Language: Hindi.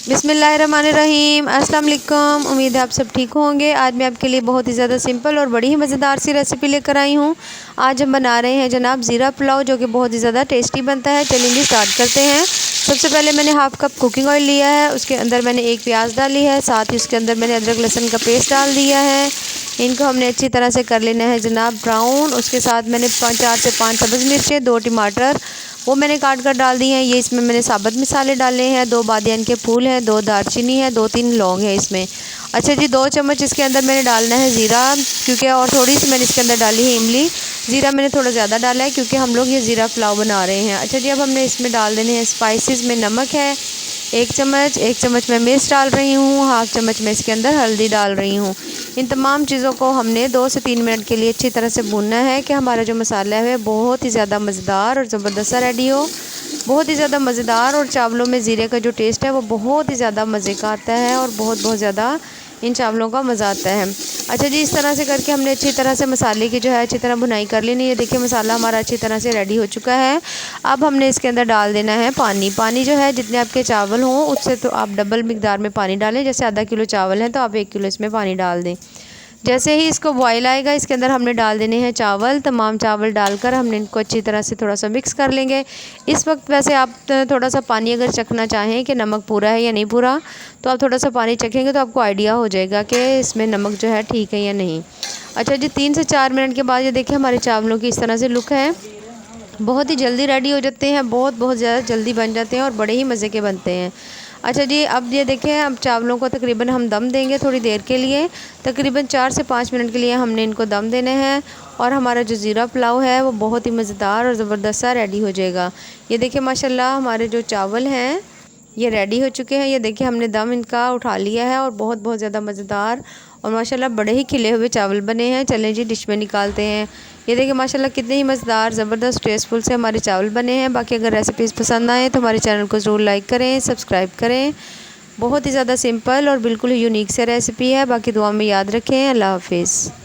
बिस्मिल्लाहिर्रहमानिर्रहीम। अस्सलाम वालेकुम। उम्मीद है आप सब ठीक होंगे। आज मैं आपके लिए बहुत ही ज़्यादा सिंपल और बड़ी ही मज़ेदार सी रेसिपी लेकर आई हूँ। आज हम बना रहे हैं जनाब ज़ीरा पुलाव, जो कि बहुत ही ज़्यादा टेस्टी बनता है। चलेंगे स्टार्ट करते हैं। सबसे पहले मैंने हाफ़ कप कुकिंग ऑयल लिया है, उसके अंदर मैंने एक प्याज डाली है, साथ ही उसके अंदर मैंने अदरक लहसुन का पेस्ट डाल दिया है। इनको हमने अच्छी तरह से कर लेना है जनाब ब्राउन। उसके साथ मैंने 4 से 5 सब्ज़ मिर्चें, 2 टमाटर वो मैंने काट कर डाल दी हैं। ये इसमें मैंने साबुत मसाले डाले हैं, 2 बादियान के फूल हैं, 2 दालचीनी है, 2-3 लौंग है इसमें। अच्छा जी, 2 चम्मच इसके अंदर मैंने डालना है ज़ीरा, क्योंकि और थोड़ी सी मैंने इसके अंदर डाली है इमली। ज़ीरा मैंने थोड़ा ज़्यादा डाला है क्योंकि हम लोग ये ज़ीरा पुलाव बना रहे हैं। अच्छा जी, अब हमने इसमें डाल देने हैं स्पाइसेस में नमक है 1 चम्मच, 1 चम्मच मैं मिर्च डाल रही हूँ, हाफ़ चम्मच मैं इसके अंदर हल्दी डाल रही हूँ। इन तमाम चीज़ों को हमने 2 से 3 मिनट के लिए अच्छी तरह से भूनना है कि हमारा जो मसाला है बहुत ही ज़्यादा मज़ेदार और ज़बरदस्त रेडी हो। बहुत ही ज़्यादा मज़ेदार, और चावलों में ज़ीरे का जो टेस्ट है वो बहुत ही ज़्यादा मज़े का आता है, और बहुत ज़्यादा इन चावलों का मज़ा आता है। अच्छा जी, इस तरह से करके हमने अच्छी तरह से मसाले की जो है अच्छी तरह भुनाई कर लेनी है। देखिए मसाला हमारा अच्छी तरह से रेडी हो चुका है। अब हमने इसके अंदर डाल देना है पानी। पानी जो है जितने आपके चावल हों उससे तो आप डबल मिकदार में पानी डालें। जैसे आधा किलो चावल है तो आप 1 किलो इसमें पानी डाल दें। जैसे ही इसको बॉयल आएगा इसके अंदर हमने डाल देने हैं चावल। तमाम चावल डालकर हमने इनको अच्छी तरह से थोड़ा सा मिक्स कर लेंगे। इस वक्त वैसे आप थोड़ा सा पानी अगर चखना चाहें कि नमक पूरा है या नहीं पूरा, तो आप थोड़ा सा पानी चखेंगे तो आपको आइडिया हो जाएगा कि इसमें नमक जो है ठीक है या नहीं। अच्छा जी, 3 से 4 मिनट के बाद ये देखिए हमारे चावलों की इस तरह से लुक है। बहुत ही जल्दी रेडी हो जाते हैं, बहुत ज़्यादा जल्दी बन जाते हैं और बड़े ही मज़े के बनते हैं। अच्छा जी, अब ये देखें, अब चावलों को तकरीबन हम दम देंगे थोड़ी देर के लिए। तकरीबन 4 से 5 मिनट के लिए हमने इनको दम देने हैं, और हमारा जो ज़ीरा पुलाव है वो बहुत ही मज़ेदार और ज़बरदस्त सा रेडी हो जाएगा। ये देखिए माशाल्लाह हमारे जो चावल हैं ये रेडी हो चुके हैं। ये देखिए हमने दम इनका उठा लिया है, और बहुत ज़्यादा मज़ेदार और माशाल्लाह बड़े ही खिले हुए चावल बने हैं। चलें जी डिश में निकालते हैं। ये देखिए माशाल्लाह कितने ही मज़ेदार ज़बरदस्त टेस्टफुल से हमारे चावल बने हैं। बाकी अगर रेसिपीज़ पसंद आए तो हमारे चैनल को ज़रूर लाइक करें, सब्सक्राइब करें। बहुत ही ज़्यादा सिंपल और बिल्कुल यूनिक से रेसिपी है। बाकी दुआ में याद रखें। अल्लाह हाफ़िज़।